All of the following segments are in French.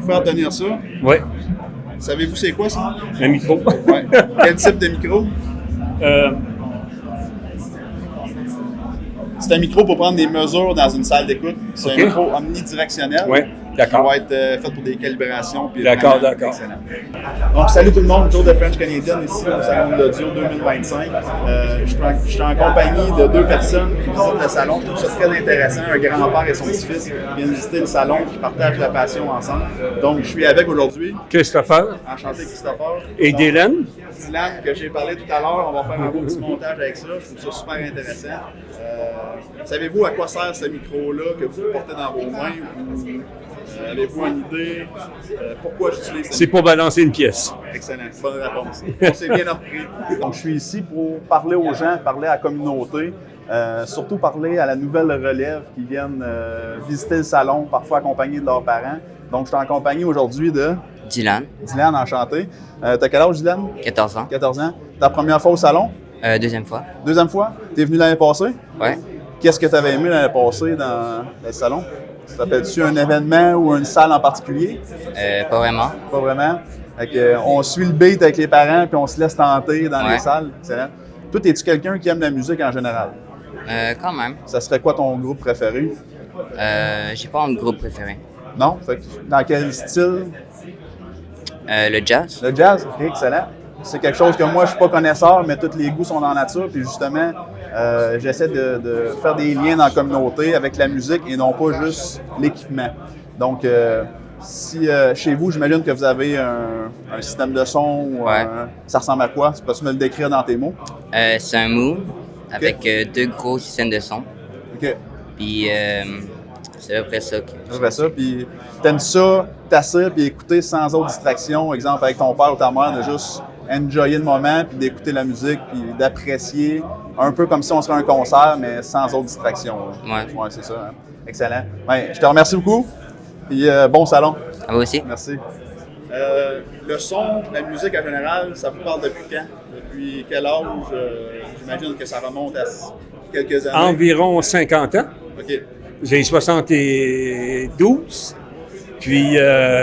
faire tenir ça. Oui. Savez-vous c'est quoi ça? Un micro. Ouais. Quel type de micro? C'est un micro pour prendre des mesures dans une salle d'écoute. C'est un micro omnidirectionnel. Oui, d'accord. Qui va être fait pour des calibrations. D'accord. Excellent. Donc, salut tout le monde, Joe de French Canadian ici au Salon de l'Audio 2025. Je suis en compagnie de deux personnes qui visitent le salon. Je trouve ça très intéressant. Un grand-père et son petit-fils qui viennent visiter le salon, qui partagent la passion ensemble. Donc, je suis avec aujourd'hui Christopher. Enchanté, Christopher. Et Dylan. Dylan, que j'ai parlé tout à l'heure, on va faire un beau petit montage avec ça. Je trouve ça super intéressant. Savez-vous à quoi sert ce micro-là que vous portez dans vos mains? Avez-vous une idée? Pourquoi j'utilise ça? C'est pour balancer une pièce. Excellent, bonne réponse. On s'est bien repris. Donc, je suis ici pour parler aux gens, parler à la communauté, surtout parler à la nouvelle relève qui viennent visiter le salon, parfois accompagnés de leurs parents. Donc, je suis en compagnie aujourd'hui de... Dylan. Dylan, enchanté. T'as quel âge, Dylan? 14 ans. 14 ans. Ta première fois au salon? Deuxième fois. Deuxième fois? T'es venu l'année passée? Ouais. Qu'est-ce que tu avais aimé l'année passée dans le salon? Tu t'appelles-tu un événement ou une salle en particulier? Pas vraiment. Pas vraiment. On suit le beat avec les parents puis on se laisse tenter dans les salles. Excellent. Toi, es-tu quelqu'un qui aime la musique en général? Quand même. Ça serait quoi ton groupe préféré? J'ai pas un groupe préféré. Non? Dans quel style? Le jazz. Le jazz? OK, excellent. C'est quelque chose que moi, je suis pas connaisseur, mais tous les goûts sont dans la nature. Puis justement, j'essaie de faire des liens dans la communauté avec la musique et non pas juste l'équipement. Donc, si chez vous, j'imagine que vous avez un système de son, ou ça ressemble à quoi? Peux-tu me le décrire dans tes mots? C'est un Moog avec deux gros systèmes de son. OK. Puis c'est à peu près ça. Puis t'aimes ça, t'asseoir puis écouter sans autre distraction, exemple avec ton père ou ta mère, de juste enjoyer le moment, puis d'écouter la musique, puis d'apprécier, un peu comme si on serait un concert, mais sans autre distraction. Ouais, c'est ça. Hein? Excellent. Ben, je te remercie beaucoup, puis bon salon. À vous aussi. Merci. Le son, la musique en général, ça vous parle depuis quand? Depuis quel âge? J'imagine que ça remonte à quelques années. Environ 50 ans. OK. J'ai 72. Puis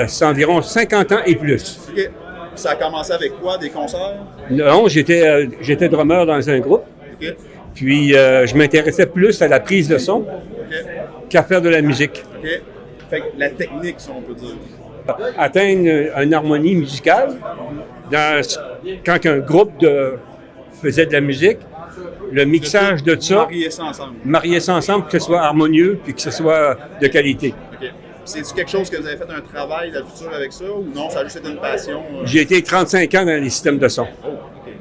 c'est environ 50 ans et plus. OK. Ça a commencé avec quoi? Des concerts? Non, j'étais drummer dans un groupe. OK. Puis je m'intéressais plus à la prise de son qu'à faire de la musique. OK. Fait que la technique, si on peut dire. Atteindre une harmonie musicale. Quand un groupe faisait de la musique, le mixage de ça, marier ça ensemble, que ce soit harmonieux puis que ce soit de qualité. OK. C'est-tu quelque chose que vous avez fait un travail dans le futur avec ça ou non, ça a juste été une passion? J'ai été 35 ans dans les systèmes de son. Oh, OK.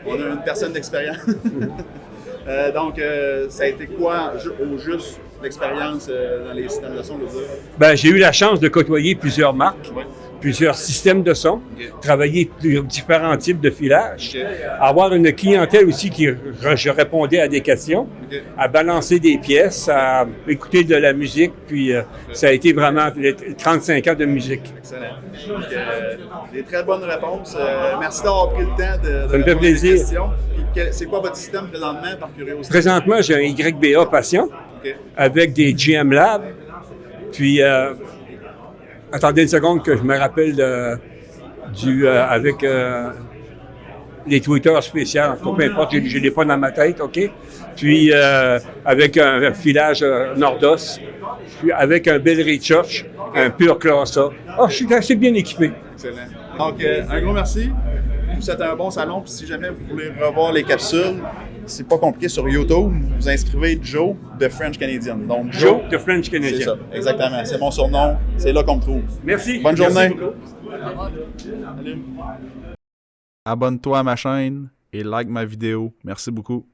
On a une personne d'expérience. Donc, ça a été quoi au juste l'expérience dans les systèmes de son, je veux dire? Ben, j'ai eu la chance de côtoyer plusieurs marques, plusieurs systèmes de son, travailler différents types de filages, avoir une clientèle aussi je répondais à des questions, à balancer des pièces, à écouter de la musique, puis ça a été vraiment 35 ans de musique. Excellent. Donc, des très bonnes réponses. Merci d'avoir pris le temps de ça me fait plaisir. Questions. Puis, c'est quoi votre système présentement, par curiosité? Présentement, j'ai un YBA Passion avec des GM Lab, puis attendez une seconde que je me rappelle avec les tweeters spéciaux. Peu importe, je ne l'ai pas dans ma tête, OK? Puis avec un filage Nordos, puis avec un Bellry Church, un pur classe A. Je suis assez bien équipé. Excellent. Donc, un gros merci. Je vous souhaite un bon salon. Puis si jamais vous voulez revoir les capsules, c'est pas compliqué sur YouTube. Vous inscrivez Joe de French Canadian. Donc, Joe de French Canadian. C'est ça, exactement. C'est mon surnom. C'est là qu'on me trouve. Merci. Bonne journée. Merci. Abonne-toi à ma chaîne et like ma vidéo. Merci beaucoup.